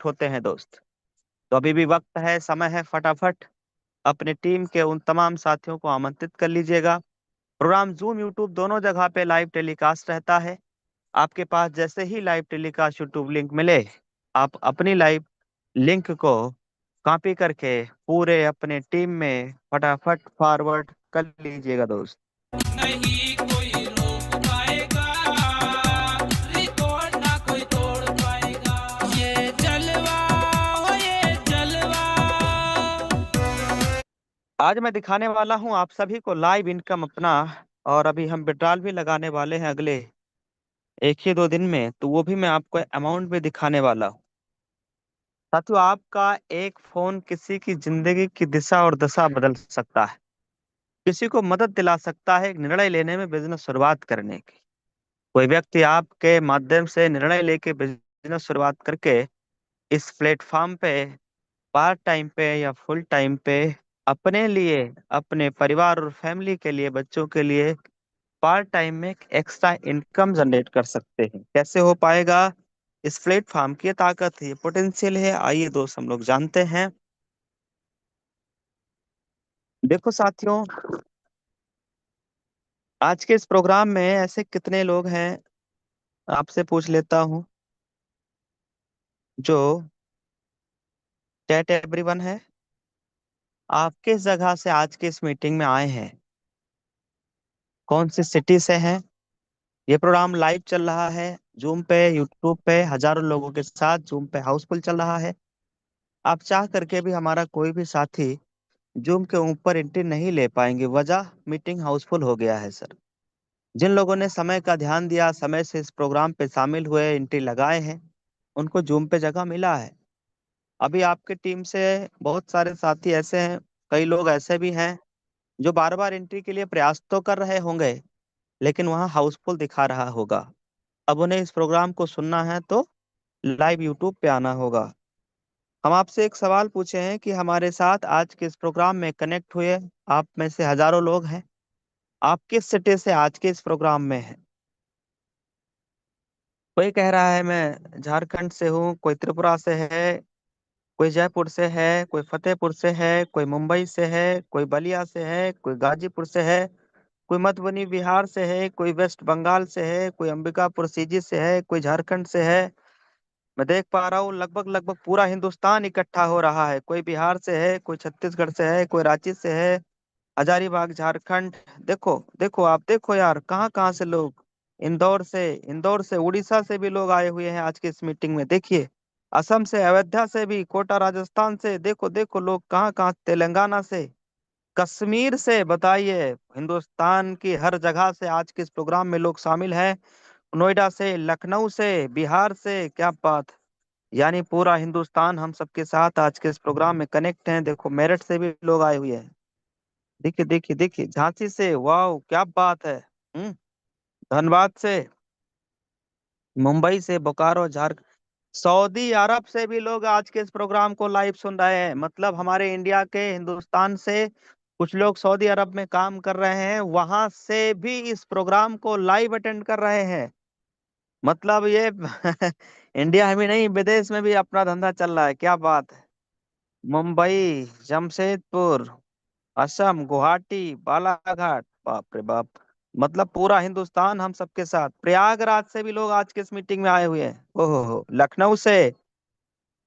Connect होते हैं दोस्त। तो अभी भी वक्त है, समय है, फटाफट अपने टीम के उन तमाम साथियों को आमंत्रित कर लीजिएगा। प्रोग्राम जूम यूट्यूब दोनों जगह पे लाइव टेलीकास्ट रहता है। आपके पास जैसे ही लाइव टेलीकास्ट यूट्यूब लिंक मिले, आप अपनी लाइव लिंक को कॉपी करके पूरे अपने टीम में फटाफट फॉरवर्ड कर लीजिएगा दोस्त। नहीं कोई रोक पाएगा, रिकॉर्ड ना कोई तोड़ पाएगा। ये जलवा हो ये जलवा। आज मैं दिखाने वाला हूं आप सभी को लाइव इनकम अपना, और अभी हम विड्रॉल भी लगाने वाले हैं अगले एक ही दो दिन में, तो वो भी मैं आपको अमाउंट भी दिखाने वाला हूं। साथियों, आपका एक फोन किसी की जिंदगी की दिशा और दशा बदल सकता है, किसी को मदद दिला सकता है एक निर्णय लेने में, बिजनेस शुरुआत करने की। कोई व्यक्ति आपके माध्यम से निर्णय लेके बिजनेस शुरुआत करके इस प्लेटफॉर्म पे पार्ट टाइम पे या फुल टाइम पे अपने लिए, अपने परिवार और फैमिली के लिए, बच्चों के लिए पार्ट टाइम में एक एक्स्ट्रा इनकम जनरेट कर सकते हैं। कैसे हो पाएगा? इस प्लेटफॉर्म की ये ताकत है, ये पोटेंशियल है। आइए दोस्त, हम लोग जानते हैं। देखो साथियों, आज के इस प्रोग्राम में ऐसे कितने लोग हैं, आपसे पूछ लेता हूं, जो चैट एवरीवन है, आप किस जगह से आज के इस मीटिंग में आए हैं? कौन सी सिटी से हैं? ये प्रोग्राम लाइव चल रहा है जूम पे, यूट्यूब पे हजारों लोगों के साथ जूम पे हाउसफुल चल रहा है। आप चाह करके भी हमारा कोई भी साथी जूम के ऊपर एंट्री नहीं ले पाएंगे, वजह मीटिंग हाउसफुल हो गया है सर। जिन लोगों ने समय का ध्यान दिया, समय से इस प्रोग्राम पे शामिल हुए, एंट्री लगाए हैं, उनको जूम पे जगह मिला है। अभी आपके टीम से बहुत सारे साथी ऐसे हैं, कई लोग ऐसे भी हैं जो बार बार एंट्री के लिए प्रयास तो कर रहे होंगे, लेकिन वहाँ हाउसफुल दिखा रहा होगा। अब उन्हें इस प्रोग्राम को सुनना है तो लाइव यूट्यूब पे आना होगा। हम आपसे एक सवाल पूछे हैं कि हमारे साथ आज के इस प्रोग्राम में कनेक्ट हुए आप में से हजारों लोग हैं, आप किस सिटी से आज के इस प्रोग्राम में हैं? कोई कह रहा है मैं झारखंड से हूँ, कोई त्रिपुरा से है, कोई जयपुर से है, कोई फतेहपुर से है, कोई मुंबई से है, कोई बलिया से है, कोई गाजीपुर से है, कोई मधुबनी बिहार से है, कोई वेस्ट बंगाल से है, कोई अंबिकापुर सीजी से है, कोई झारखंड से है। मैं देख पा रहा हूँ लगभग लगभग पूरा हिंदुस्तान इकट्ठा हो रहा है। कोई बिहार से है, कोई छत्तीसगढ़ से है, कोई रांची से है, हजारीबाग झारखंड। देखो देखो, आप देखो यार, कहाँ कहाँ से लोग, इंदौर से, उड़ीसा से भी लोग आए हुए हैं आज की इस मीटिंग में। देखिए, असम से, अयोध्या से भी, कोटा राजस्थान से, देखो देखो लोग कहाँ कहाँ, तेलंगाना से, कश्मीर से। बताइए, हिंदुस्तान की हर जगह से आज के इस प्रोग्राम में लोग शामिल हैं। नोएडा से, लखनऊ से, बिहार से, क्या बात। यानी पूरा हिंदुस्तान हम सबके साथ आज के इस प्रोग्राम में कनेक्ट हैं। देखो, मेरठ से भी लोग आए हुए हैं। देखिए देखिए देखिए, झांसी से, वाह क्या बात है। धनबाद से, मुंबई से, बोकारो, झारखंड, सऊदी अरब से भी लोग आज के इस प्रोग्राम को लाइव सुन रहे हैं। मतलब हमारे इंडिया के, हिंदुस्तान से कुछ लोग सऊदी अरब में काम कर रहे हैं, वहां से भी इस प्रोग्राम को लाइव अटेंड कर रहे हैं। मतलब ये इंडिया में नहीं, विदेश में भी अपना धंधा चल रहा है। क्या बात है। मुंबई, जमशेदपुर, असम, गुवाहाटी, बालाघाट, बाप रे बाप। मतलब पूरा हिंदुस्तान हम सबके साथ। प्रयागराज से भी लोग आज के इस मीटिंग में आए हुए हैं। ओहो हो, लखनऊ से,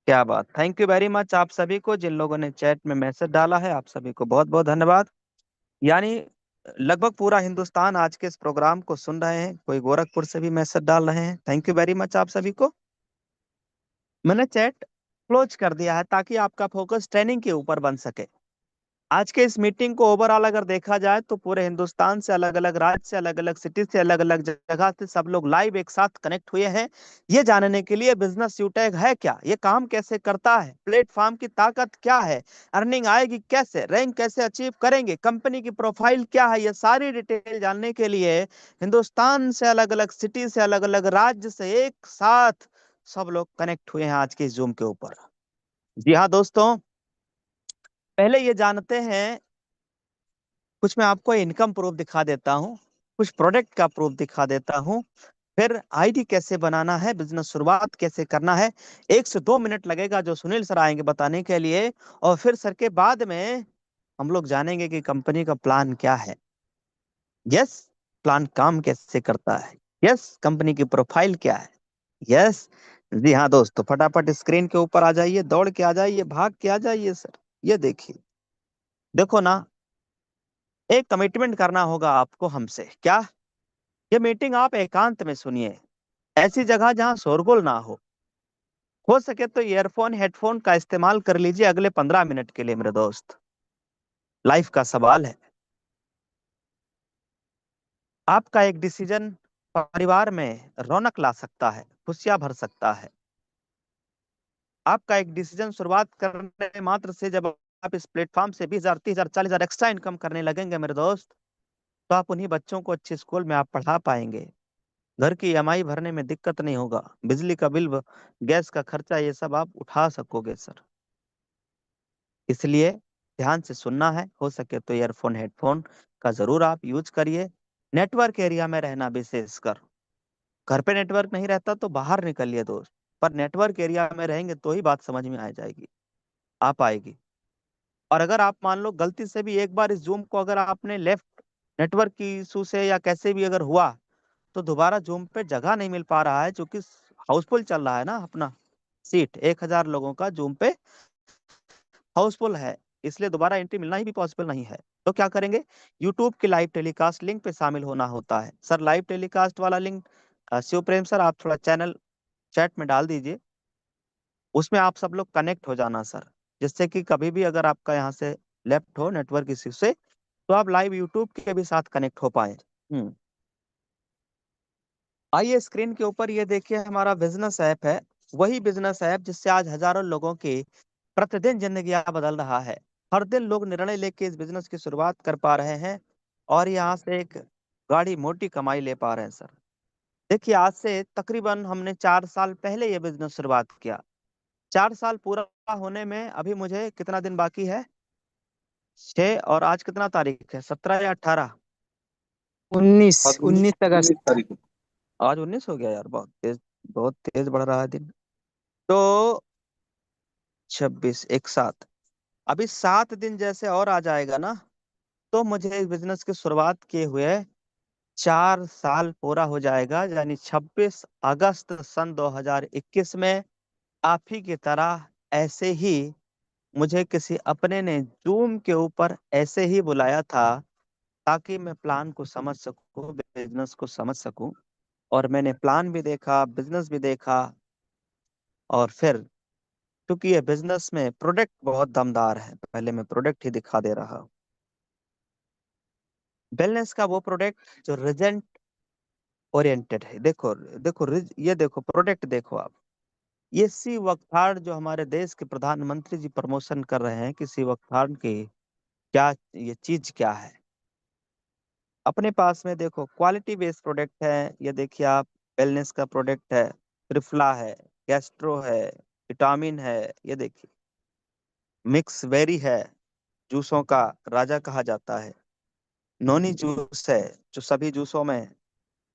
क्या बात। थैंक यू वेरी मच आप सभी को, जिन लोगों ने चैट में मैसेज डाला है, आप सभी को बहुत बहुत धन्यवाद। यानी लगभग पूरा हिंदुस्तान आज के इस प्रोग्राम को सुन रहे हैं। कोई गोरखपुर से भी मैसेज डाल रहे हैं। थैंक यू वेरी मच आप सभी को। मैंने चैट क्लोज कर दिया है ताकि आपका फोकस ट्रेनिंग के ऊपर बन सके। आज के इस मीटिंग को ओवरऑल अगर देखा जाए तो पूरे हिंदुस्तान से, अलग अलग राज्य से, अलग अलग सिटी से, अलग अलग जगह से सब लोग लाइव एक साथ कनेक्ट हुए हैं, ये जानने के लिए बिजनेस यूटैग है क्या, ये काम कैसे करता है, प्लेटफॉर्म की ताकत क्या है, अर्निंग आएगी कैसे, रैंक कैसे अचीव करेंगे, कंपनी की प्रोफाइल क्या है, ये सारी डिटेल जानने के लिए हिंदुस्तान से, अलग अलग सिटी से, अलग अलग राज्य से एक साथ सब लोग कनेक्ट हुए हैं आज के जूम के ऊपर। जी हाँ दोस्तों, पहले ये जानते हैं, कुछ मैं आपको इनकम प्रूफ दिखा देता हूँ, कुछ प्रोडक्ट का प्रूफ दिखा देता हूँ। फिर आईडी कैसे बनाना है, बिजनेस शुरुआत कैसे करना है। 1 से 2 मिनट लगेगा जो सुनील सर आएंगे बताने के लिए। और फिर सर के बाद में हम लोग जानेंगे कि कंपनी का प्लान क्या है। यस, प्लान काम कैसे करता है। यस, कंपनी की प्रोफाइल क्या है। यस। जी हाँ दोस्तों, फटाफट स्क्रीन के ऊपर आ जाइए, दौड़ के आ जाइए, भाग के आ जाइए सर। ये देखिए, देखो ना, एक कमिटमेंट करना होगा आपको हमसे। क्या? ये मीटिंग आप एकांत में सुनिए, ऐसी जगह जहां शोरगुल ना हो सके तो ईयरफोन हेडफोन का इस्तेमाल कर लीजिए अगले 15 मिनट के लिए मेरे दोस्त। लाइफ का सवाल है। आपका एक डिसीजन परिवार में रौनक ला सकता है, खुशियां भर सकता है। आपका एक डिसीजन शुरुआत करने मात्र से, जब आप इस प्लेटफॉर्म से 20,000 30,000 40,000 एक्स्ट्रा इनकम करने लगेंगे मेरे दोस्त, तो आप उन्हीं बच्चों को अच्छे स्कूल में आप पढ़ा पाएंगे। घर की ईएमआई भरने में दिक्कत नहीं होगा, बिजली का बिल, गैस का खर्चा, ये सब आप उठा सकोगे सर। इसलिए ध्यान से सुनना है, हो सके तो ईयरफोन हेडफोन का जरूर आप यूज करिए। नेटवर्क एरिया में रहना विशेषकर। घर पे नेटवर्क नहीं रहता तो बाहर निकलिए दोस्त, पर नेटवर्क एरिया में रहेंगे तो ही बात समझ में आ जाएगी, आ पाएगी। और अगर आप मान लो गलती से भी एक बार इस जूम को अगर आपने लेफ्ट, नेटवर्क की इशू से या कैसे भी अगर हुआ, तो दोबारा जूम पे जगह नहीं मिल पा रहा है, क्योंकि हाउसफुल चल रहा है ना अपना। सीट 1,000 लोगों का जूम पे हाउसफुल है, इसलिए दोबारा एंट्री मिलना ही भी पॉसिबल नहीं है। तो क्या करेंगे? यूट्यूब के लाइव टेलीकास्ट लिंक पे शामिल होना होता है सर। लाइव टेलीकास्ट वाला लिंक शिव प्रेम सर आप थोड़ा चैनल चैट में डाल दीजिए, उसमें आप सब लोग कनेक्ट हो जाना सर, जिससे कि कभी भी अगर आपका यहाँ से लेफ्ट हो नेटवर्क इश्यू से, तो आप लाइव यूट्यूब के भी साथ कनेक्ट हो पाए। आइए स्क्रीन के ऊपर ये देखिए, हमारा बिजनेस ऐप है। वही बिजनेस ऐप जिससे आज हजारों लोगों की प्रतिदिन जिंदगी बदल रहा है। हर दिन लोग निर्णय लेके इस बिजनेस की शुरुआत कर पा रहे हैं, और यहाँ से एक गाड़ी मोटी कमाई ले पा रहे हैं सर। देखिए, आज से तकरीबन हमने 4 साल पहले ये बिजनेस शुरुआत किया। 4 साल पूरा होने में अभी मुझे कितना दिन बाकी है? 6, और आज कितना तारीख है, 17 या 18? 19। आज 19, 19 अगस्त। 19 तारीख है। आज 19 हो गया यार, बहुत तेज, बहुत तेज बढ़ रहा है दिन। तो 26, एक साथ, अभी 7 दिन जैसे और आ जाएगा ना, तो मुझे इस बिजनेस की शुरुआत किए हुए 4 साल पूरा हो जाएगा, यानी 26 अगस्त सन 2021 में। आप ही की तरह ऐसे ही मुझे किसी अपने ने जूम के ऊपर ऐसे ही बुलाया था, ताकि मैं प्लान को समझ सकूं, बिजनेस को समझ सकूं। और मैंने प्लान भी देखा, बिजनेस भी देखा। और फिर, क्योंकि ये बिजनेस में प्रोडक्ट बहुत दमदार है, पहले मैं प्रोडक्ट ही दिखा दे रहा हूँ। वेलनेस का वो प्रोडक्ट जो रिजल्ट ओरिएंटेड है। देखो, देखो ये देखो प्रोडक्ट, देखो आप। ये सी वकथार्ड जो हमारे देश के प्रधानमंत्री जी प्रमोशन कर रहे हैं, कि सी वकथार्ड की क्या, ये चीज क्या है। अपने पास में देखो क्वालिटी बेस्ड प्रोडक्ट है। ये देखिए आप, वेलनेस का प्रोडक्ट है, त्रिफला है, गैस्ट्रो है, विटामिन है। ये देखिए, मिक्स बेरी है, जूसों का राजा कहा जाता है। नोनी जूस है, जो सभी जूसों में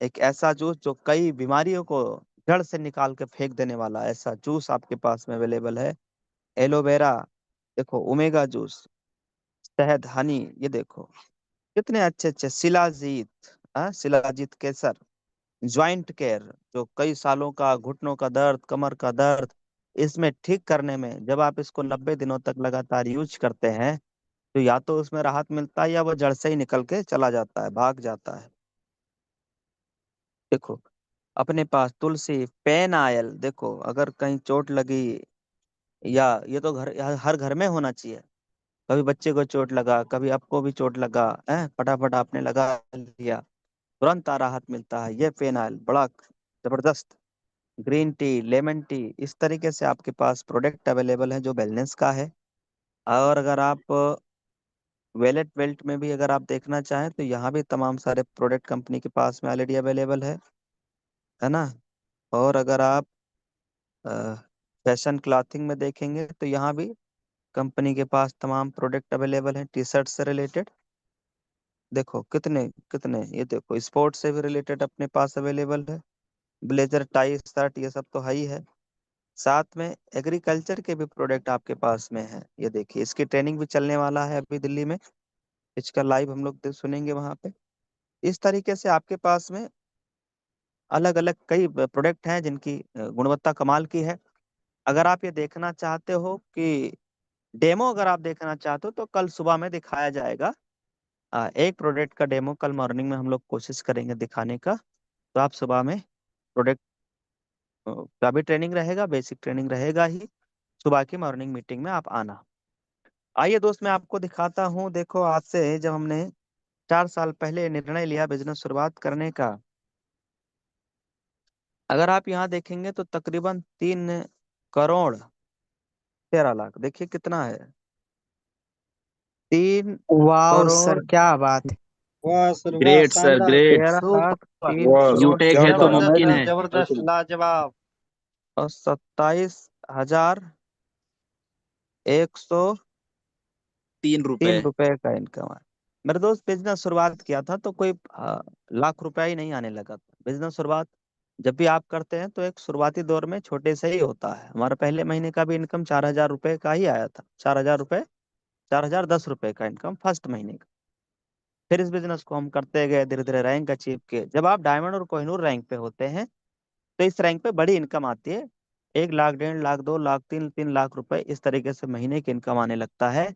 एक ऐसा जूस जो कई बीमारियों को जड़ से निकाल के फेंक देने वाला ऐसा जूस आपके पास में अवेलेबल है। एलोवेरा, देखो ओमेगा जूस, शहद हनी, ये देखो कितने अच्छे अच्छे। शिलाजीत, शिलाजीत केसर, ज्वाइंट केयर, जो कई सालों का घुटनों का दर्द, कमर का दर्द, इसमें ठीक करने में, जब आप इसको 90 दिनों तक लगातार यूज करते हैं, तो या तो उसमें राहत मिलता है, या वो जड़ से ही निकल के चला जाता है, भाग जाता है। देखो, अपने पास तुलसी पेन आयल, देखो अगर कहीं चोट लगी, या ये तो घर, हर घर में होना चाहिए। कभी बच्चे को चोट लगा, कभी आपको भी चोट लगा, है फटाफट आपने लगा लिया, तुरंत राहत मिलता है। ये पेन आयल बड़ा जबरदस्त। ग्रीन टी, लेमन टी, इस तरीके से आपके पास प्रोडक्ट अवेलेबल है जो वेलनेस का है। और अगर आप वेलेट बेल्ट में भी अगर आप देखना चाहें, तो यहाँ भी तमाम सारे प्रोडक्ट कंपनी के पास में ऑलरेडी अवेलेबल है ना। और अगर आप फैशन क्लॉथिंग में देखेंगे, तो यहाँ भी कंपनी के पास तमाम प्रोडक्ट अवेलेबल हैं टी शर्ट से रिलेटेड। देखो कितने कितने, ये देखो स्पोर्ट्स से भी रिलेटेड अपने पास अवेलेबल है। ब्लेजर, टाई, शर्ट, ये सब तो है ही है। साथ में एग्रीकल्चर के भी प्रोडक्ट आपके पास में है। ये देखिए, इसकी ट्रेनिंग भी चलने वाला है अभी दिल्ली में। इसका लाइव हम लोग सुनेंगे वहां पे। इस तरीके से आपके पास में अलग अलग कई प्रोडक्ट हैं जिनकी गुणवत्ता कमाल की है। अगर आप ये देखना चाहते हो कि डेमो अगर आप देखना चाहते हो तो कल सुबह में दिखाया जाएगा। एक प्रोडक्ट का डेमो कल मॉर्निंग में हम लोग कोशिश करेंगे दिखाने का। तो आप सुबह में प्रोडक्ट का भी ट्रेनिंग रहेगा, बेसिक ट्रेनिंग रहेगा ही। सुबह की मॉर्निंग मीटिंग में आप आना। आइए दोस्त, मैं आपको दिखाता हूँ। देखो, आज से जब हमने 4 साल पहले निर्णय लिया बिजनेस शुरुआत करने का, अगर आप यहाँ देखेंगे तो तकरीबन 3 करोड़ 13 लाख, देखिए कितना है। तीन वाओ करोड़ सर, क्या बात है। वाह सर वाह, ग्रेट सर, शानदार। ग्रेट। 13 लाख, सुपर। तीन वाह, करोड़ यूटेक है तो तेरह मुमकिन जबरदस्त है। जबरदस्त, लाजवाब। और 27,103 ₹3। रुपए का इनकम है। मेरे दोस्त, बिजनेस शुरुआत किया था तो कोई लाख रुपया ही नहीं आने लगा था। बिजनेस शुरुआत जब भी आप करते हैं तो एक शुरुआती दौर में छोटे से ही होता है। हमारा पहले महीने का भी इनकम 4,000 रुपए का ही आया था। 4,000 रुपए, 4,010 रुपए का इनकम फर्स्ट महीने का। फिर इस बिजनेस को हम करते गए, धीरे धीरे रैंक अचीव किए। जब आप डायमंड और कोहिनूर रैंक पे होते हैं तो इस रैंक पे बड़ी इनकम आती है। 1 लाख, 1.5 लाख, 2 लाख, 3 लाख रुपए, इस तरीके से महीने की इनकम आने लगता है।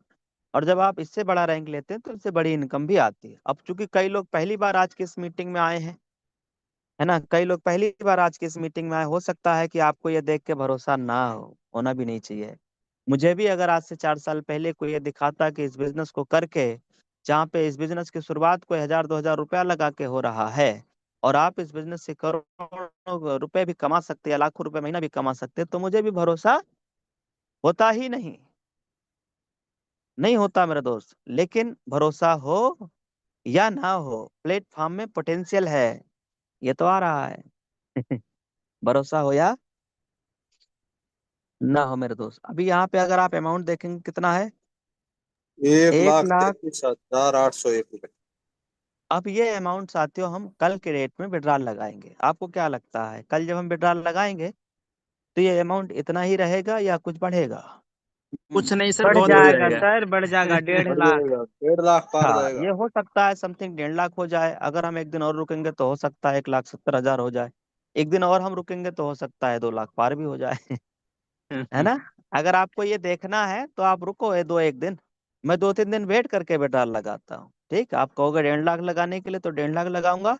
और जब आप इससे बड़ा रैंक लेते हैं तो इससे बड़ी इनकम भी आती है। अब चूंकि कई लोग पहली बार आज की इस मीटिंग में आए हैं, है ना, कई लोग पहली बार आज की इस मीटिंग में आए, हो सकता है कि आपको ये देख के भरोसा ना हो, होना भी नहीं चाहिए। मुझे भी अगर आज से 4 साल पहले कोई ये दिखाता कि इस बिजनेस को करके, जहाँ पे इस बिजनेस की शुरुआत कोई 1,000 2,000 रुपया लगा के हो रहा है, और आप इस बिजनेस से करोड़ों रुपए भी कमा सकते हैं या लाखों रुपए महीना भी कमा सकते हैं, तो मुझे भी भरोसा होता ही नहीं, नहीं होता मेरे दोस्त। लेकिन भरोसा हो या ना हो, प्लेटफॉर्म में पोटेंशियल है, ये तो आ रहा है। भरोसा हो या ना हो मेरे दोस्त, अभी यहाँ पे अगर आप अमाउंट देखेंगे कितना है। एक एक लाख लाख तैतीस हजार आठ सौ एक रुपए अब ये अमाउंट साथियों हम कल के डेट में विड्रॉल लगाएंगे। आपको क्या लगता है, कल जब हम विड्रॉल लगाएंगे तो ये अमाउंट इतना ही रहेगा या कुछ बढ़ेगा? कुछ नहीं सर, बढ़ बहुत बढ़ जाएगा जाएगा। सर, बढ़ जाएगा, डेढ़ बढ़ लाख जाएगा, 1.5 लाख पार हाँ, जाएगा। ये हो सकता है समथिंग 1.5 लाख हो जाए। अगर हम एक दिन और रुकेंगे तो हो सकता है 1,70,000 हो जाए। एक दिन और हम रुकेंगे तो हो सकता है 2 लाख पार भी हो जाए। है ना? अगर आपको ये देखना है तो आप रुको, ये दो एक दिन, मैं 2 3 दिन वेट करके बेटार लगाता हूँ। ठीक, आप कहोगे 1.5 लाख लगाने के लिए तो 1.5 लाख लगाऊंगा।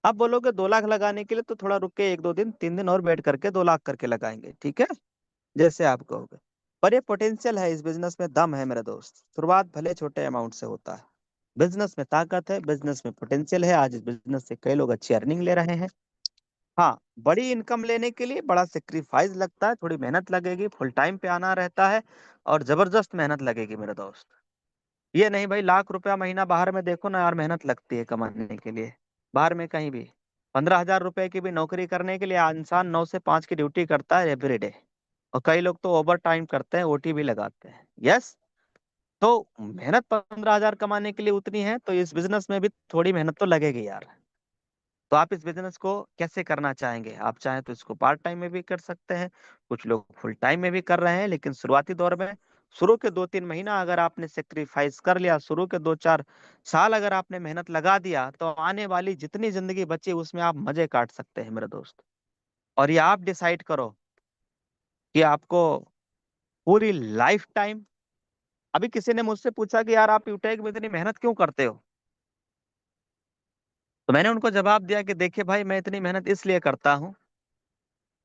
आप बोलोगे 2 लाख लगाने के लिए तो थोड़ा रुक के 1 2 दिन 3 दिन और वेट करके 2 लाख करके लगाएंगे। ठीक है, जैसे आप कहोगे। पर ये पोटेंशियल है, इस बिजनेस में दम है मेरे दोस्त। शुरुआत भले छोटे अमाउंट से होता है, बिजनेस में ताकत है, बिजनेस में पोटेंशियल है। आज इस बिजनेस से कई लोग अच्छी अर्निंग ले रहे हैं। हाँ, बड़ी इनकम लेने के लिए बड़ा सेक्रीफाइस लगता है, थोड़ी मेहनत लगेगी, फुल टाइम पे आना रहता है, और जबरदस्त मेहनत लगेगी मेरे दोस्त। ये नहीं भाई, लाख रुपया महीना बाहर में देखो ना यार, मेहनत लगती है कमाने के लिए। बाहर में कहीं भी 15,000 रुपए की भी नौकरी करने के लिए इंसान 9 से 5 की ड्यूटी करता है एवरी डे। और कई लोग तो ओवर टाइम करते हैं, ओटी भी लगाते हैं। यस, तो मेहनत 15,000 कमाने के लिए उतनी है, तो इस बिजनेस में भी थोड़ी मेहनत तो लगेगी यार। तो आप इस बिजनेस को कैसे करना चाहेंगे? आप चाहें तो इसको पार्ट टाइम में भी कर सकते हैं, कुछ लोग फुल टाइम में भी कर रहे हैं। लेकिन शुरुआती दौर में, शुरू के 2 3 महीना अगर आपने सेक्रीफाइस कर लिया, शुरू के 2 4 साल अगर आपने मेहनत लगा दिया, तो आने वाली जितनी जिंदगी बची उसमें आप मजे काट सकते हैं मेरे दोस्त। और ये आप डिसाइड करो कि आपको पूरी लाइफ टाइम। अभी किसी ने मुझसे पूछा कि यार आप यूटेक में इतनी मेहनत क्यों करते हो, तो मैंने उनको जवाब दिया कि देखिए भाई, मैं इतनी मेहनत इसलिए करता हूँ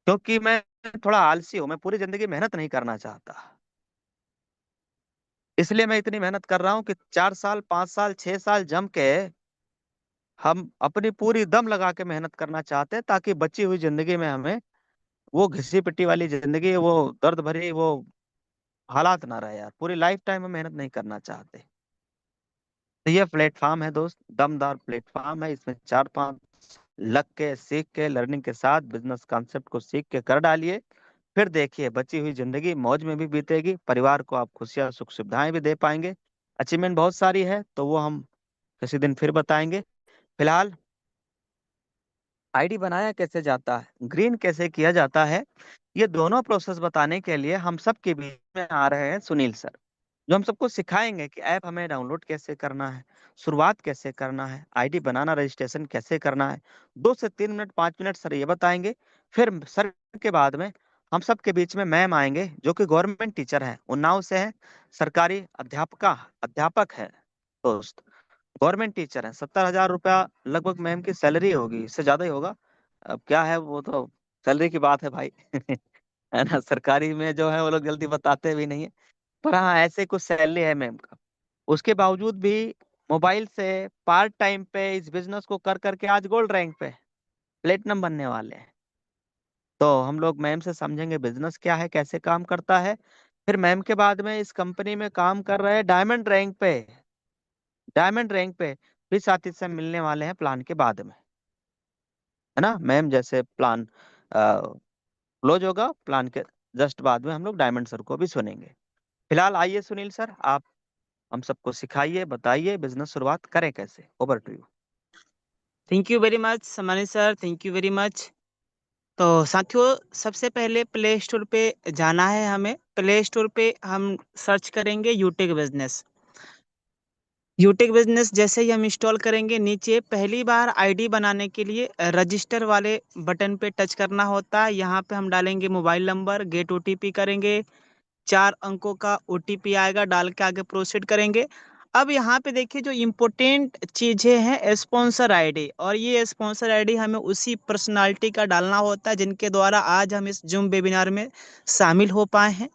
क्योंकि मैं थोड़ा आलसी हूं, मैं पूरी जिंदगी मेहनत नहीं करना चाहता। इसलिए मैं इतनी मेहनत कर रहा हूँ कि 4 साल 5 साल 6 साल जम के हम अपनी पूरी दम लगा के मेहनत करना चाहते हैं, ताकि बची हुई जिंदगी में हमें वो घिसी पिटी वाली जिंदगी, वो दर्द भरी वो हालात ना रहे यार। पूरी लाइफ टाइम हम मेहनत नहीं करना चाहते। तो ये प्लेटफॉर्म है दोस्त, दमदार प्लेटफॉर्म है। इसमें 4 5 लग के सीख के लर्निंग के साथ बिजनेस कॉन्सेप्ट को सीख के कर डालिए। फिर देखिए, बची हुई जिंदगी मौज में भी बीतेगी, परिवार को आप खुशियां सुख सुविधाएं भी दे पाएंगे। अचीवमेंट बहुत सारी है, तो वो हम किसी दिन फिर बताएंगे। फिलहाल आईडी बनाया कैसे जाता है, ग्रीन कैसे किया जाता है, ये दोनों प्रोसेस बताने के लिए हम सब के बीच में आ रहे हैं सुनील सर, जो हम सबको सिखाएंगे कि ऐप हमें डाउनलोड कैसे करना है, शुरुआत कैसे करना है, आईडी बनाना, रजिस्ट्रेशन कैसे करना है। 2 से 3 मिनट, 5 मिनट सर ये बताएंगे। फिर सर के बाद में हम सब के बीच में मैम आएंगे, जो कि गवर्नमेंट टीचर हैं, उन्नाव से हैं, सरकारी अध्यापक है दोस्त, गवर्नमेंट टीचर है। 70,000 रुपया लगभग मैम की सैलरी होगी, इससे ज्यादा ही होगा। अब क्या है वो तो सैलरी की बात है भाई। है ना, सरकारी में जो है वो लोग जल्दी बताते भी नहीं है, पर हाँ ऐसे कुछ सैलरी है मैम का। उसके बावजूद भी मोबाइल से पार्ट टाइम पे इस बिजनेस को कर करके आज गोल्ड रैंक पे, प्लेटिनम बनने वाले हैं। तो हम लोग मैम से समझेंगे बिजनेस क्या है, कैसे काम करता है। फिर मैम के बाद में इस कंपनी में काम कर रहे हैं डायमंड रैंक पे भी साथी से मिलने वाले हैं प्लान के बाद में, है ना मैम। जैसे प्लान क्लोज होगा, प्लान के जस्ट बाद में हम लोग डायमंड सर को भी सुनेंगे। फिलहाल आइए सुनील सर, आप हम सबको सिखाइए, बताइए बिजनेस शुरुआत करें कैसे। Over to you. Thank you very much सम्मानित sir, thank you very much. तो साथियों, सबसे पहले प्ले स्टोर पे जाना है हमें। प्ले स्टोर पे हम सर्च करेंगे यूटेक बिजनेस। यूटेक बिजनेस जैसे ही हम इंस्टॉल करेंगे, नीचे पहली बार आईडी बनाने के लिए रजिस्टर वाले बटन पे टच करना होता है। यहाँ पे हम डालेंगे मोबाइल नंबर, गेट ओटीपी करेंगे, 4 अंकों का ओटीपी आएगा, डाल के आगे प्रोसीड करेंगे। अब यहाँ पे देखिए जो इम्पोर्टेंट चीजें हैं, स्पॉन्सर आईडी, और ये स्पॉन्सर आईडी हमें उसी पर्सनालिटी का डालना होता है जिनके द्वारा आज हम इस जूम वेबिनार में शामिल हो पाए हैं।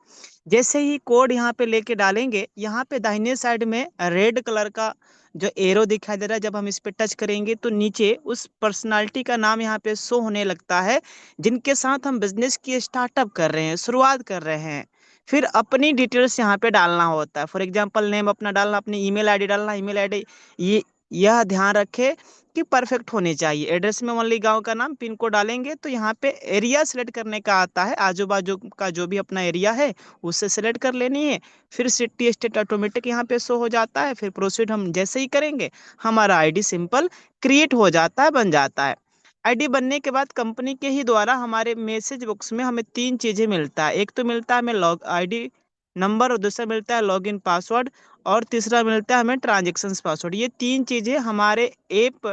जैसे ही कोड यहाँ पे लेके डालेंगे, यहाँ पे दाहिने साइड में रेड कलर का जो एरो दिखाई दे रहा है, जब हम इस पे टच करेंगे तो नीचे उस पर्सनालिटी का नाम यहाँ पे शो होने लगता है जिनके साथ हम बिजनेस की स्टार्टअप कर रहे हैं, शुरुआत कर रहे हैं। फिर अपनी डिटेल्स यहाँ पे डालना होता है। फॉर एग्जांपल नेम अपना डालना, अपनी ईमेल आईडी डालना। ईमेल आईडी ये यह ध्यान रखे कि परफेक्ट होनी चाहिए। एड्रेस में ओनली गांव का नाम, पिन कोड डालेंगे तो यहाँ पे एरिया सेलेक्ट करने का आता है, आजू बाजू का जो भी अपना एरिया है उससे सेलेक्ट कर लेनी है। फिर सिटी स्टेट ऑटोमेटिक यहाँ पे शो हो जाता है। फिर प्रोसीड हम जैसे ही करेंगे, हमारा आईडी सिंपल क्रिएट हो जाता है, बन जाता है। आईडी बनने के बाद कंपनी के ही द्वारा हमारे मैसेज बॉक्स में हमें 3 चीजें मिलता है। एक तो मिलता है हमें लॉग आईडी नंबर, और दूसरा मिलता है लॉगिन पासवर्ड, और तीसरा मिलता है हमें ट्रांजेक्शन पासवर्ड। ये 3 चीजें हमारे ऐप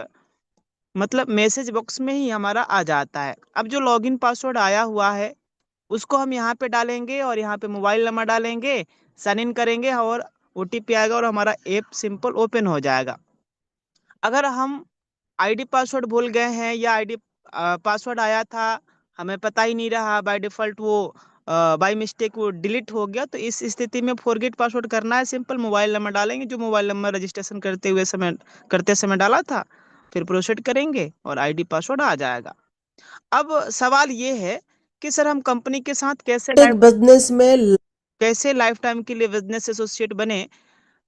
मतलब मैसेज बॉक्स में ही हमारा आ जाता है। अब जो लॉगिन पासवर्ड आया हुआ है उसको हम यहाँ पे डालेंगे, और यहाँ पे मोबाइल नंबर डालेंगे, साइन इन करेंगे, और ओटीपी आएगा और हमारा ऐप सिंपल ओपन हो जाएगा। अगर हम आईडी पासवर्ड भूल गए हैं, या आईडी पासवर्ड आया था हमें पता ही नहीं रहा, बाय डिफॉल्ट वो बाय मिस्टेक वो डिलीट हो गया, तो इस स्थिति में फॉरगेट पासवर्ड करना है। सिंपल मोबाइल नंबर डालेंगे, जो मोबाइल नंबर रजिस्ट्रेशन करते समय डाला था, फिर प्रोसीड करेंगे और आईडी पासवर्ड आ जाएगा। अब सवाल ये है कि सर हम कंपनी के साथ कैसे लाइफ टाइम के लिए बिजनेस एसोसिएट बने।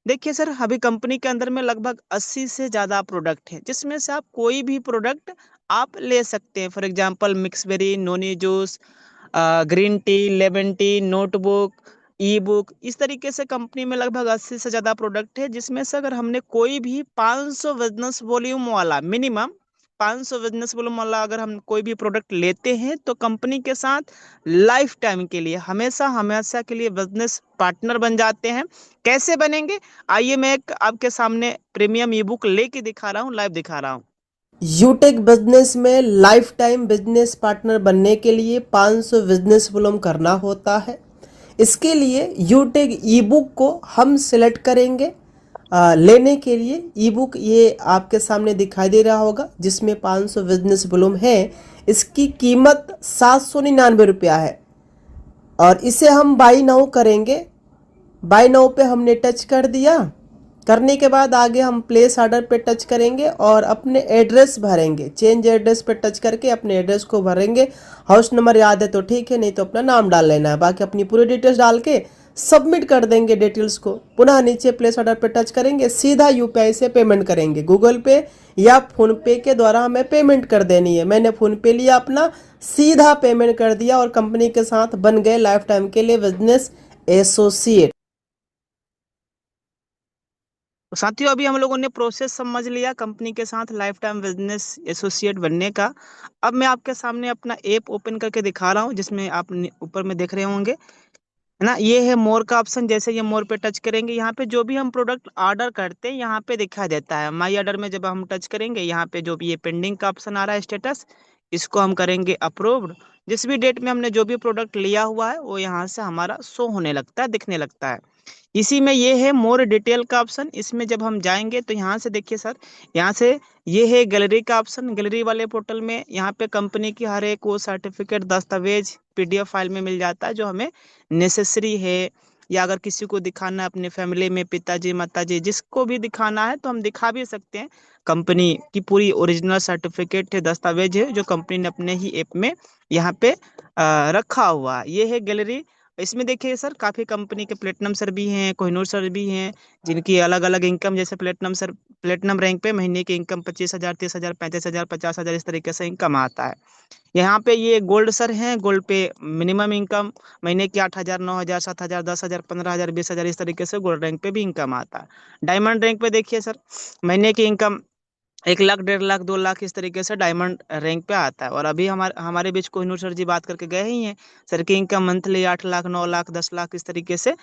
देखिए सर, अभी कंपनी के अंदर में लगभग 80 से ज़्यादा प्रोडक्ट हैं, जिसमें से आप कोई भी प्रोडक्ट आप ले सकते हैं। For example mix berry, noni juice, green tea, lemon tea, notebook, ebook, इस तरीके से कंपनी में लगभग 80 से ज़्यादा प्रोडक्ट है, जिसमें से अगर हमने कोई भी 500 बिजनेस वॉल्यूम वाला, मिनिमम 500 बिजनेस वॉल्यूम वाला अगर हम कोई भी प्रोडक्ट लेते हैं, तो कंपनी के साथ लाइफ टाइम के लिए, हमेशा हमेशा के लिए बिजनेस पार्टनर बन जाते हैं। कैसे बनेंगे, आइए मैं एक आपके सामने प्रीमियम ई बुक लेके दिखा रहा हूँ, लाइव दिखा रहा हूँ। यूटेक बिजनेस में लाइफ टाइम बिजनेस पार्टनर बनने के लिए 500 बिजनेस वॉल्यूम करना होता है। इसके लिए यूटेक ई बुक को हम सिलेक्ट करेंगे। लेने के लिए ई बुक ये आपके सामने दिखाई दे रहा होगा, जिसमें 500 बिजनेस वॉल्यूम है। इसकी कीमत 799 रुपया है, और इसे हम बाई नाउ करेंगे। बाय नाउ पे हमने टच कर दिया। करने के बाद आगे हम प्लेस ऑर्डर पे टच करेंगे और अपने एड्रेस भरेंगे। चेंज एड्रेस पे टच करके अपने एड्रेस को भरेंगे। हाउस नंबर याद है तो ठीक है, नहीं तो अपना नाम डाल लेना है। बाकी अपनी पूरी डिटेल्स डाल के सबमिट कर देंगे डिटेल्स को। पुनः नीचे प्लेस ऑर्डर पे टच करेंगे, सीधा यूपीआई से पेमेंट करेंगे। गूगल पे या फोन पे के द्वारा हमें पेमेंट कर देनी है। मैंने फोन पे लिया अपना, सीधा पेमेंट कर दिया और कंपनी के साथ बन गए लाइफ टाइम के लिए बिजनेस एसोसिएट। तो साथियों अभी हम लोगों ने प्रोसेस समझ लिया कंपनी के साथ लाइफ टाइम बिजनेस एसोसिएट बनने का। अब मैं आपके सामने अपना ऐप ओपन करके दिखा रहा हूँ, जिसमें आप ऊपर में देख रहे होंगे, है ना। ये है मोर का ऑप्शन। जैसे ये मोर पे टच करेंगे, यहाँ पे जो भी हम प्रोडक्ट ऑर्डर करते हैं यहाँ पे दिखा देता है। माई ऑर्डर में जब हम टच करेंगे, यहाँ पे जो भी ये पेंडिंग का ऑप्शन आ रहा है स्टेटस, इसको हम करेंगे अप्रूव्ड। जिस भी डेट में हमने जो भी प्रोडक्ट लिया हुआ है वो यहाँ से हमारा शो होने लगता है, दिखने लगता है। इसी में ये है मोर डिटेल का ऑप्शन। इसमें जब हम जाएंगे तो यहाँ से देखिए सर, यहाँ से ये है गैलरी का ऑप्शन। गैलरी वाले पोर्टल में यहाँ पे कंपनी की हर एक वो सर्टिफिकेट, दस्तावेज पीडीएफ फाइल में मिल जाता है जो हमें नेसेसरी है, या अगर किसी को दिखाना है अपने फैमिली में, पिताजी माताजी जिसको भी दिखाना है तो हम दिखा भी सकते हैं। कंपनी की पूरी ओरिजिनल सर्टिफिकेट है, दस्तावेज है, जो कंपनी ने अपने ही ऐप में यहाँ पे रखा हुआ है। ये है गैलरी। इसमें देखिए सर, काफी कंपनी के प्लेटिनम सर भी हैं, कोहिनूर सर भी हैं, जिनकी अलग अलग इनकम, जैसे प्लेटिनम सर प्लेटिनम रैंक पे महीने की इनकम 25,000, 30,000, 35,000, 50,000 इस तरीके से इनकम आता है। यहाँ पे ये गोल्ड सर हैं। गोल्ड पे मिनिमम इनकम महीने की 8,000, 9,000, 7,000, 10,000, 15,000, 20,000 इस तरीके से गोल्ड रैंक पे भी इनकम आता है। डायमंड रैंक पे देखिए सर, महीने की इनकम 1 लाख, 1.5 लाख, 2 लाख इस तरीके से डायमंड रैंक पे आता है। और अभी हमारे हमारे बीच कोहिनूर सर जी बात करके गए ही हैं, सर की इनकम मंथली 8 लाख, 9 लाख, 10 लाख इस तरीके से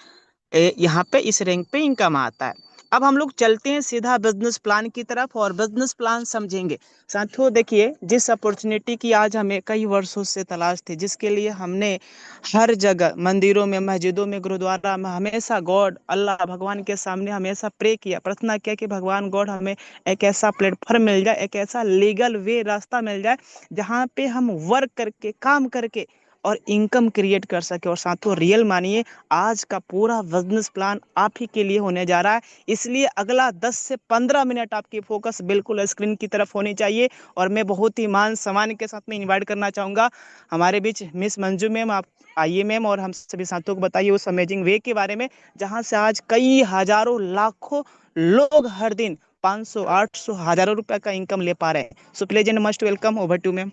यहाँ पे इस रैंक पे इनकम आता है। अब हम लोग चलते हैं सीधा बिजनेस प्लान की तरफ और बिजनेस प्लान समझेंगे। साथियों देखिए, जिस अपॉर्चुनिटी की आज हमें कई वर्षों से तलाश थी, जिसके लिए हमने हर जगह मंदिरों में, मस्जिदों में, गुरुद्वारा में हमेशा गॉड अल्लाह भगवान के सामने हमेशा प्रे किया, प्रार्थना किया कि भगवान गॉड हमें एक ऐसा प्लेटफॉर्म मिल जाए, एक ऐसा लीगल वे रास्ता मिल जाए जहाँ पे हम वर्क करके, काम करके और इनकम क्रिएट कर सके। और साथियों रियल मानिए, आज का पूरा बिजनेस प्लान आप ही के लिए होने जा रहा है। इसलिए अगला 10 से 15 मिनट आपकी फोकस बिल्कुल स्क्रीन की तरफ होनी चाहिए। और मैं बहुत ही मान सम्मान के साथ में इनवाइट करना चाहूंगा हमारे बीच मिस मंजू मैम। आप आइए मैम, और हम सभी साथियों को बताइए उस अमेजिंग वे के बारे में जहां से आज कई हजारों लाखों लोग हर दिन 500, 800, हजारों रुपए का इनकम ले पा रहे हैं। So please and must welcome, over to ma'am.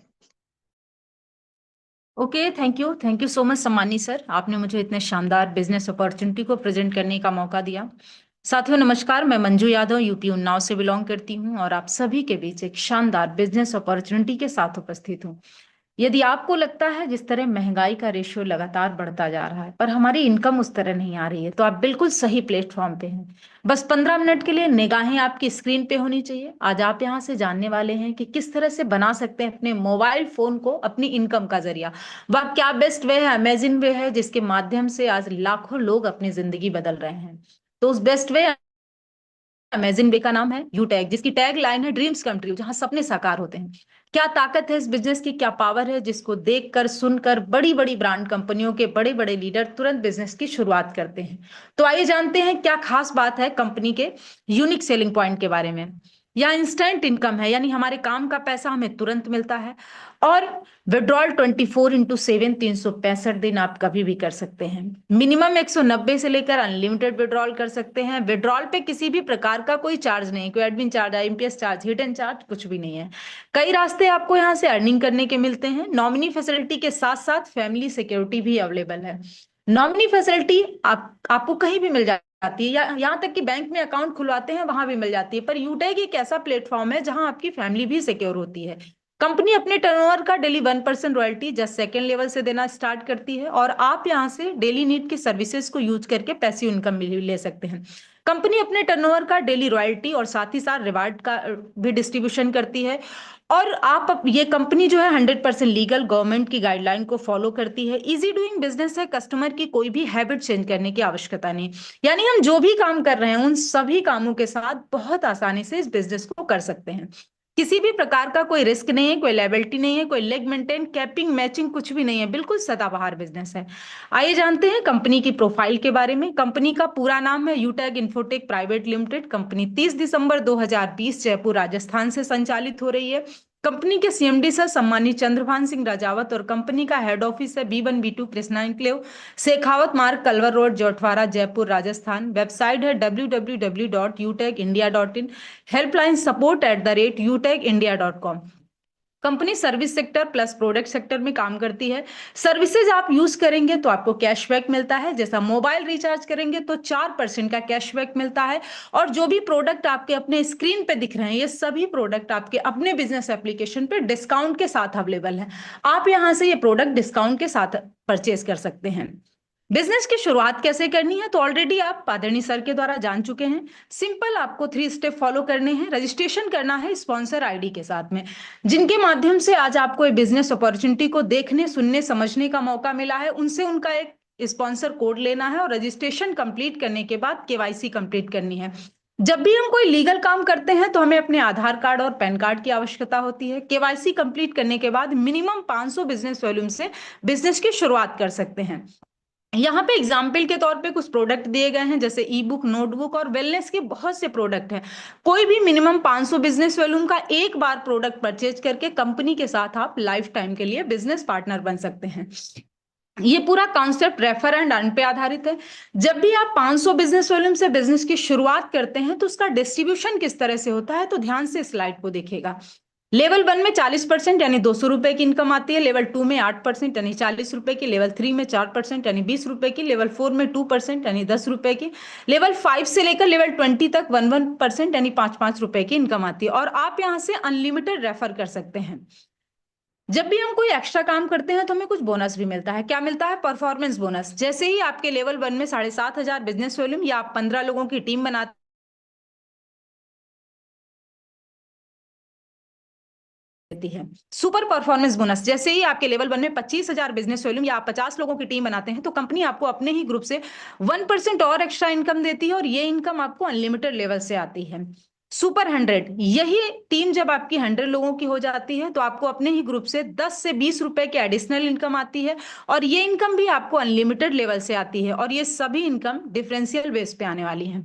Okay, thank you so much सम्मानी सर, आपने मुझे इतने शानदार बिजनेस अपॉर्चुनिटी को प्रेजेंट करने का मौका दिया। साथियों नमस्कार, मैं मंजू यादव यूपी उन्नाव से बिलोंग करती हूँ और आप सभी के बीच एक शानदार बिजनेस अपॉर्चुनिटी के साथ उपस्थित हूँ। यदि आपको लगता है जिस तरह महंगाई का रेशियो लगातार बढ़ता जा रहा है पर हमारी इनकम उस तरह नहीं आ रही है, तो आप बिल्कुल सही प्लेटफॉर्म पे हैं। बस 15 मिनट के लिए निगाहें आपकी स्क्रीन पे होनी चाहिए। आज आप यहाँ से जानने वाले हैं कि किस तरह से बना सकते हैं अपने मोबाइल फोन को अपनी इनकम का जरिया। वह क्या बेस्ट वे है, अमेजिंग वे है, जिसके माध्यम से आज लाखों लोग अपनी जिंदगी बदल रहे हैं। तो उस बेस्ट वे अमेजिंग वे का नाम है यूटैग, जिसकी टैग लाइन है ड्रीम्स कम ट्रू, जहां सपने साकार होते हैं। क्या ताकत है इस बिजनेस की, क्या पावर है, जिसको देखकर सुनकर बड़ी बड़ी ब्रांड कंपनियों के बड़े बड़े लीडर तुरंत बिजनेस की शुरुआत करते हैं। तो आइए जानते हैं क्या खास बात है कंपनी के यूनिक सेलिंग पॉइंट के बारे में। या इंस्टेंट इनकम है, यानी हमारे काम का पैसा हमें तुरंत मिलता है। और विड्रॉल 24/7 365 दिन आप कभी भी कर सकते हैं। मिनिमम 190 से लेकर अनलिमिटेड विड्रॉल कर सकते हैं। विड्रॉल पे किसी भी प्रकार का कोई चार्ज नहीं, कोई admin charge, IMPS charge, hidden charge कुछ भी नहीं है। कई रास्ते आपको यहाँ से अर्निंग करने के मिलते हैं। नॉमिनी फैसिलिटी के साथ साथ फैमिली सिक्योरिटी भी अवेलेबल है। नॉमिनी फैसिलिटी आपको कहीं भी मिल जाती है, या यहाँ तक कि बैंक में अकाउंट खुलवाते हैं वहां भी मिल जाती है। पर यूटेक एक ऐसा प्लेटफॉर्म है जहां आपकी फैमिली भी सिक्योर होती है। कंपनी अपने टर्नओवर का daily 1% royalty just second level से देना स्टार्ट करती है और आप यहाँ से डेली नीड की सर्विसेज को यूज करके पैसिव इनकम भी ले सकते हैं। कंपनी अपने टर्नओवर का डेली रॉयल्टी और साथ ही साथ रिवार्ड का भी डिस्ट्रीब्यूशन करती है। और आप ये कंपनी जो है 100% लीगल, गवर्नमेंट की गाइडलाइन को फॉलो करती है। इजी डूइंग बिजनेस है, कस्टमर की कोई भी हैबिट चेंज करने की आवश्यकता नहीं। यानी हम जो भी काम कर रहे हैं उन सभी कामों के साथ बहुत आसानी से इस बिजनेस को कर सकते हैं। किसी भी प्रकार का कोई रिस्क नहीं है, कोई लायबिलिटी नहीं है, कोई लेग मेंटेन, कैपिंग, मैचिंग कुछ भी नहीं है। बिल्कुल सदाबहार बिजनेस है। आइए जानते हैं कंपनी की प्रोफाइल के बारे में। कंपनी का पूरा नाम है यूटैग इन्फोटेक प्राइवेट लिमिटेड। कंपनी 30 दिसंबर 2020 जयपुर राजस्थान से संचालित हो रही है। कंपनी के सीएमडी सर सम्मानित चंद्रभान सिंह राजावत और कंपनी का हेड ऑफिस है B1 B2 Krishna enclave, Shekhawat मार्ग, culvert road, Jhotwara, Jaipur Rajasthan. Website है www.utegindia.in, helpline support@utegindia.com। Company service sector plus product sector में काम करती है। सर्विसेज आप यूज करेंगे तो आपको कैशबैक मिलता है, जैसा मोबाइल रिचार्ज करेंगे तो 4% का कैशबैक मिलता है। और जो भी प्रोडक्ट आपके अपने स्क्रीन पे दिख रहे हैं, ये सभी प्रोडक्ट आपके अपने बिजनेस एप्लीकेशन पे डिस्काउंट के साथ अवेलेबल है। आप यहां से ये प्रोडक्ट डिस्काउंट के साथ परचेज कर सकते हैं। बिजनेस की शुरुआत कैसे करनी है तो ऑलरेडी आप आदरणीय सर के द्वारा जान चुके हैं। सिंपल आपको 3 स्टेप फॉलो करने हैं। रजिस्ट्रेशन करना है स्पॉन्सर आईडी के साथ में, जिनके माध्यम से आज आपको ये बिजनेस अपॉर्चुनिटी को देखने, सुनने, समझने का मौका मिला है, उनसे उनका एक स्पॉन्सर कोड लेना है और रजिस्ट्रेशन कंप्लीट करने के बाद केवाईसी कंप्लीट करनी है। जब भी हम कोई लीगल काम करते हैं तो हमें अपने आधार कार्ड और पैन कार्ड की आवश्यकता होती है। केवाईसी कंप्लीट करने के बाद मिनिमम 500 बिजनेस वॉल्यूम से बिजनेस की शुरुआत कर सकते हैं। यहाँ पे एग्जाम्पल के तौर पे कुछ प्रोडक्ट दिए गए हैं, जैसे ई बुक, नोटबुक और वेलनेस के बहुत से प्रोडक्ट हैं। कोई भी मिनिमम 500 बिजनेस वॉल्यूम का एक बार प्रोडक्ट परचेज करके कंपनी के साथ आप लाइफ टाइम के लिए बिजनेस पार्टनर बन सकते हैं। ये पूरा कॉन्सेप्ट रेफर एंड अर्न पे आधारित है। जब भी आप 500 बिजनेस वॉल्यूम से बिजनेस की शुरुआत करते हैं तो उसका डिस्ट्रीब्यूशन किस तरह से होता है, तो ध्यान से स्लाइड को देखिएगा। लेवल 1 में 40% यानी 200 रुपए की इनकम आती है। लेवल 2 में 8% यानी 40 रुपए की। लेवल 3 में 4% यानी 20 रुपए की। लेवल 4 में 2% यानी 10 रुपए की। लेवल 5 से लेकर लेवल 20 तक 1% यानी 5 रुपए की इनकम आती है। और आप यहां से अनलिमिटेड रेफर कर सकते हैं। जब भी हम कोई एक्स्ट्रा काम करते हैं तो हमें कुछ बोनस भी मिलता है। क्या मिलता है? Performance bonus. जैसे ही आपके लेवल 1 में 7,500 बिजनेस वॉल्यूम या आप 15 लोगों की टीम बनाते है। सुपर परफॉर्मेंस बोनस, जैसे ही आपके लेवल 1 में 25,000 बिजनेस वॉल्यूम या आप 50 लोगों की टीम बनाते हैं तो कंपनी आपको अपने ही ग्रुप से 1% और एक्स्ट्रा इनकम देती है और ये इनकम आपको अनलिमिटेड लेवल से आती है। सुपर 100, यही टीम जब आपकी 100 लोगों की हो जाती है तो आपको अपने ही ग्रुप से 10 से 20 रुपए की एडिशनल इनकम आती है और ये इनकम भी आपको अनलिमिटेड लेवल से आती है और ये सभी इनकम डिफरेंशियल बेस पे आने वाली है।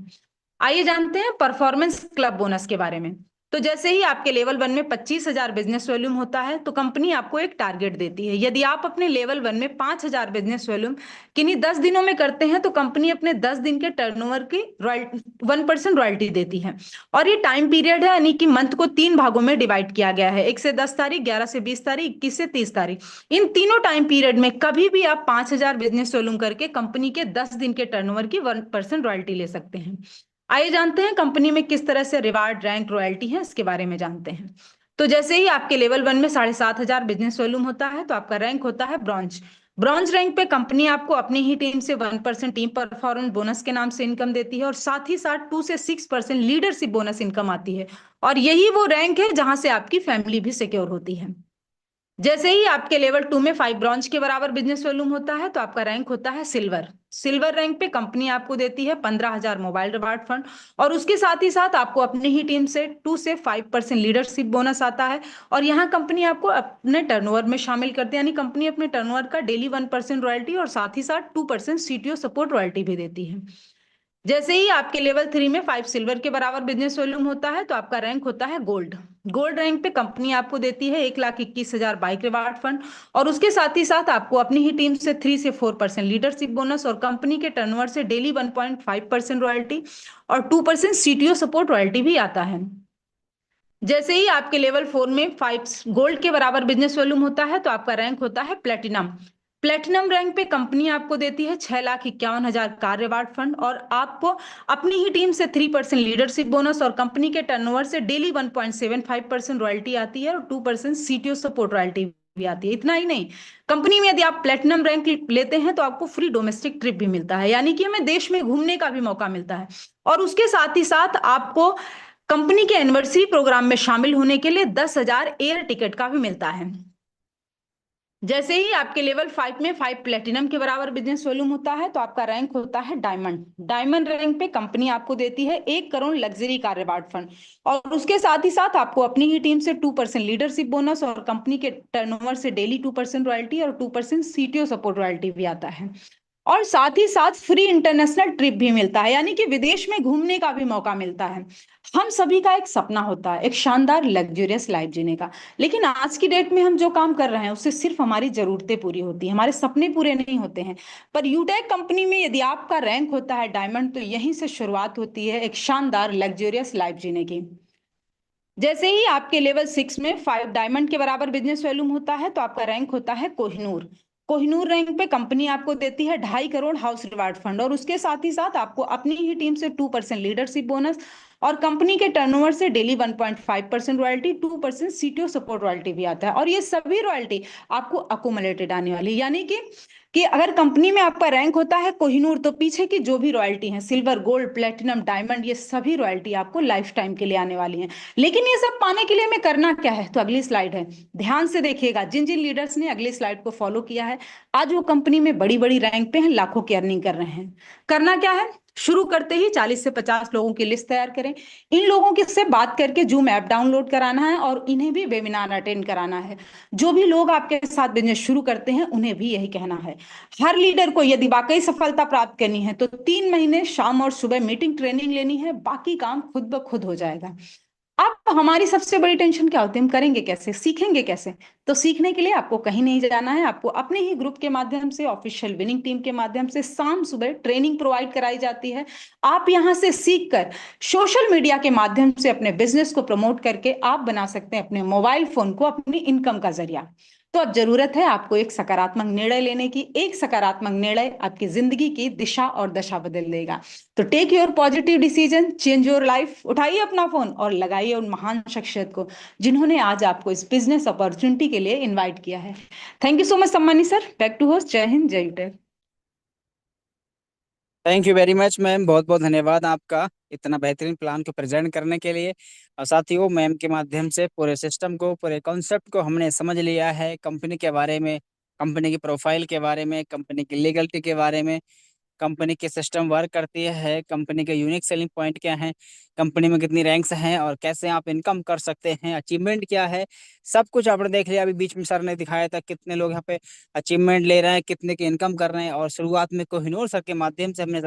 आइए जानते हैं परफॉर्मेंस क्लब बोनस के बारे में। तो जैसे ही आपके लेवल 1 में 25,000 बिजनेस वॉल्यूम होता है तो कंपनी आपको एक टारगेट देती है। यदि आप अपने लेवल 1 में 5,000 बिजनेस वॉल्यूम किन्हीं 10 दिनों में करते हैं तो कंपनी अपने 10 दिन के टर्नओवर की 1% रॉयल्टी देती है। और ये टाइम पीरियड है, यानी कि मंथ को 3 भागों में डिवाइड किया गया है, 1 से 10 तारीख, 11 से 20 तारीख, 21 से 30 तारीख। इन तीनों टाइम पीरियड में कभी भी आप 5,000 बिजनेस वॉल्यूम करके कंपनी के 10 दिन के टर्नओवर की 1% रॉयल्टी ले सकते हैं। आइए जानते हैं कंपनी में किस तरह से रिवार्ड, रैंक, रॉयल्टी है, इसके बारे में जानते हैं। तो जैसे ही आपके लेवल 1 में 7,500 बिजनेस वॉल्यूम होता है तो आपका रैंक होता है ब्रॉन्ज। ब्रॉन्ज रैंक पे कंपनी आपको अपनी ही टीम से 1% टीम परफॉर्मेंस बोनस के नाम से इनकम देती है और साथ ही साथ 2 से 6% लीडरशिप बोनस इनकम आती है और यही वो रैंक है जहां से आपकी फैमिली भी सिक्योर होती है। जैसे ही आपके लेवल 2 में 5 ब्रॉन्ज के बराबर बिजनेस वॉल्यूम होता है तो आपका रैंक होता है सिल्वर। सिल्वर रैंक पे कंपनी आपको देती है 15,000 मोबाइल रिवार्ड फंड और उसके साथ ही साथ आपको अपनी ही टीम से 2 से 5% लीडरशिप बोनस आता है और यहाँ कंपनी आपको अपने टर्नओवर में शामिल करती है, यानी कंपनी अपने टर्नओवर का डेली 1% रॉयल्टी और साथ ही साथ 2% सीटीओ सपोर्ट रॉयल्टी भी देती है। जैसे ही आपके लेवल 3 में 5 सिल्वर के बराबर बिजनेस वॉल्यूम होता है तो आपका रैंक होता है गोल्ड। गोल्ड रैंक पे कंपनी आपको देती है 1,21,000 बाइक रिवार्ड फंड और उसके साथ ही साथ आपको अपनी ही टीम से 3 से 4% लीडरशिप बोनस और कंपनी के टर्नओवर से डेली 1.5% रॉयल्टी और 2% सीटीओ सपोर्ट रॉयल्टी भी आता है। जैसे ही आपके लेवल 4 में 5 गोल्ड के बराबर बिजनेस वॉल्यूम होता है तो आपका रैंक होता है प्लेटिनम। प्लेटिनम रैंक पे कंपनी आपको देती है 6,51,000 कार रिवार्ड फंड और आपको अपनी ही टीम से 3% लीडरशिप बोनस और कंपनी के टर्नओवर से डेली 1.75% रॉयल्टी आती है और 2% सीटीओ सपोर्ट रॉयल्टी भी आती है। इतना ही नहीं, कंपनी में यदि आप प्लेटिनम रैंक लेते हैं तो आपको फ्री डोमेस्टिक ट्रिप भी मिलता है, यानी कि हमें देश में घूमने का भी मौका मिलता है और उसके साथ ही साथ आपको कंपनी के एनिवर्सरी प्रोग्राम में शामिल होने के लिए 10,000 एयर टिकट का भी मिलता है। जैसे ही आपके लेवल 5 में 5 प्लेटिनम के बराबर बिजनेस वॉल्यूम होता है तो आपका रैंक होता है डायमंड। डायमंड रैंक पे कंपनी आपको देती है 1 crore luxury car reward fund और उसके साथ ही साथ आपको अपनी ही टीम से 2% लीडरशिप बोनस और कंपनी के टर्नओवर से डेली 2% रॉयल्टी और 2% सीटीओ सपोर्ट रॉयल्टी भी आता है और साथ ही साथ फ्री इंटरनेशनल ट्रिप भी मिलता है, यानी कि विदेश में घूमने का भी मौका मिलता है। हम सभी का एक सपना होता है एक शानदार लग्जरियस लाइफ जीने का, लेकिन आज की डेट में हम जो काम कर रहे हैं उससे सिर्फ हमारी जरूरतें पूरी होती हैं, हमारे सपने पूरे नहीं होते हैं। पर यूटेक कंपनी में यदि आपका रैंक होता है डायमंड तो यहीं से शुरुआत होती है एक शानदार लग्जरियस लाइफ जीने की। जैसे ही आपके लेवल 6 में 5 डायमंड के बराबर बिजनेस वॉल्यूम होता है तो आपका रैंक होता है कोहिनूर। कोहिनूर रैंक पे कंपनी आपको देती है 2.5 करोड़ हाउस रिवार्ड फंड, और उसके साथ ही साथ आपको अपनी ही टीम से 2% लीडरशिप बोनस, और कंपनी के टर्नओवर से daily 1.5% royalty, 2% CTO support royalty भी आता है। और ये सभी रॉयल्टी आपको अकोमोलेटेड आने वाली, यानी कि अगर कंपनी में आपका रैंक होता है कोहिनूर तो पीछे की जो भी रॉयल्टी है, सिल्वर, गोल्ड, प्लेटिनम, डायमंड, ये सभी रॉयल्टी आपको लाइफ टाइम के लिए आने वाली हैं। लेकिन ये सब पाने के लिए हमें करना क्या है, तो अगली स्लाइड है, ध्यान से देखिएगा। जिन जिन लीडर्स ने अगली स्लाइड को फॉलो किया है, आज वो कंपनी में बड़ी बड़ी रैंक पे हैं, लाखों की अर्निंग कर रहे हैं। करना क्या है, शुरू करते ही 40 से 50 लोगों की लिस्ट तैयार करें। इन लोगों के से बात करके जूम ऐप डाउनलोड कराना है और इन्हें भी वेबिनार अटेंड कराना है। जो भी लोग आपके साथ बिजनेस शुरू करते हैं उन्हें भी यही कहना है। हर लीडर को यदि वाकई सफलता प्राप्त करनी है तो 3 महीने शाम और सुबह मीटिंग ट्रेनिंग लेनी है, बाकी काम खुद ब खुद हो जाएगा। अब हमारी सबसे बड़ी टेंशन क्या होती है, हम करेंगे कैसे, सीखेंगे कैसे? तो सीखने के लिए आपको कहीं नहीं जाना है, आपको अपने ही ग्रुप के माध्यम से, ऑफिशियल विनिंग टीम के माध्यम से शाम सुबह ट्रेनिंग प्रोवाइड कराई जाती है। आप यहां से सीख कर सोशल मीडिया के माध्यम से अपने बिजनेस को प्रमोट करके आप बना सकते हैं अपने मोबाइल फोन को अपनी इनकम का जरिया। तो अब जरूरत है आपको एक सकारात्मक निर्णय लेने की। एक सकारात्मक निर्णय आपकी जिंदगी की दिशा और दशा बदल देगा। तो take your positive decision, change your life. उठाइए अपना फोन और लगाइए उन महान शख्सियत को जिन्होंने आज आपको इस बिजनेस अपॉर्चुनिटी के लिए इनवाइट किया है। थैंक यू सो मच सम्मानी सर। Back to host. जय हिंद, जय यूटेक। Thank you very much ma'am, बहुत बहुत धन्यवाद आपका इतना बेहतरीन प्लान को प्रेजेंट करने के लिए। और साथियों, मैम के माध्यम से पूरे सिस्टम को, पूरे कॉन्सेप्ट को हमने समझ लिया है, कंपनी के बारे में, कंपनी की प्रोफाइल के बारे में, कंपनी की लीगलिटी के बारे में, कंपनी के सिस्टम वर्क करती है, कंपनी के यूनिक सेलिंग पॉइंट क्या हैं, कंपनी में कितनी रैंक्स हैं और कैसे आप इनकम कर सकते हैं, अचीवमेंट क्या है, सब कुछ आपने देख लिया। अभी बीच में सर ने दिखाया था कितने लोग यहाँ पे अचीवमेंट ले रहे हैं, कितने की इनकम कर रहे हैं। और शुरुआत में कोहिनूर सर के माध्यम से हमने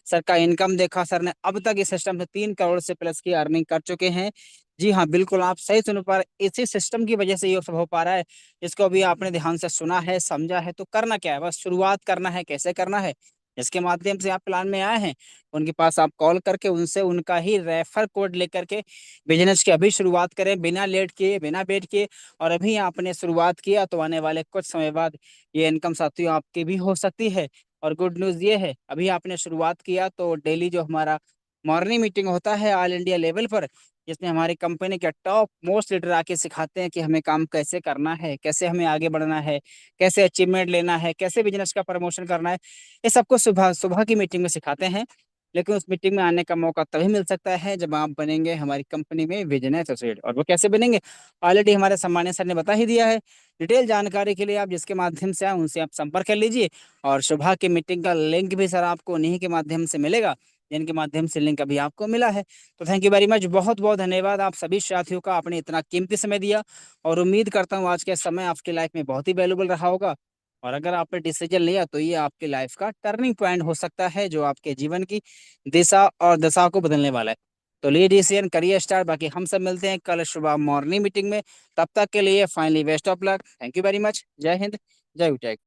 सर का इनकम देखा। सर ने अब तक इस सिस्टम से 3 करोड़ से प्लस की अर्निंग कर चुके हैं। जी हाँ, बिल्कुल आप सही सुन पा रहे, इसी सिस्टम की वजह से ये सब हो पा रहा है। इसको भी आपने ध्यान से सुना है, समझा है, तो करना क्या है, बस शुरुआत करना है। कैसे करना है, जिसके माध्यम से आप प्लान में आए हैं उनके पास आप कॉल करके उनसे उनका ही रेफर कोड लेकर के बिजनेस की अभी शुरुआत करें, बिना लेट किए, बिना वेट किए। और अभी आपने शुरुआत किया तो आने वाले कुछ समय बाद ये इनकम साथियों आपकी भी हो सकती है। और गुड न्यूज़ ये है, अभी आपने शुरुआत किया तो डेली जो हमारा मॉर्निंग मीटिंग होता है ऑल इंडिया लेवल पर, जिसमें हमारी कंपनी के टॉप मोस्ट लीडर आके सिखाते हैं कि हमें काम कैसे करना है, कैसे हमें आगे बढ़ना है, कैसे अचीवमेंट लेना है, कैसे बिजनेस का प्रमोशन करना है। ये सबको सुबह सुबह की मीटिंग में सिखाते हैं। लेकिन उस मीटिंग में आने का मौका तभी मिल सकता है जब आप बनेंगे हमारी कंपनी में विजन एसोसिएट। और वो कैसे बनेंगे, ऑलरेडी हमारे सम्मानित सर ने बता ही दिया है। डिटेल जानकारी के लिए आप जिसके माध्यम से आए उनसे आप संपर्क कर लीजिए। और सुबह की मीटिंग का लिंक भी सर आपको उन्हीं के माध्यम से मिलेगा, जिनके माध्यम से लिंक अभी आपको मिला है। तो थैंक यू वेरी मच, बहुत बहुत धन्यवाद आप सभी साथियों का, आपने इतना कीमती समय दिया। और उम्मीद करता हूँ आज के समय आपकी लाइफ में बहुत ही वैल्यूबल रहा होगा। और अगर आपने डिसीजन लिया तो ये आपकी लाइफ का टर्निंग पॉइंट हो सकता है, जो आपके जीवन की दिशा और दशा को बदलने वाला है। तो लिए डिसीजन करिए स्टार्ट। बाकी हम सब मिलते हैं कल सुबह मॉर्निंग मीटिंग में। तब तक के लिए finally best of luck. Thank you very much. जय हिंद, जय यूटेक।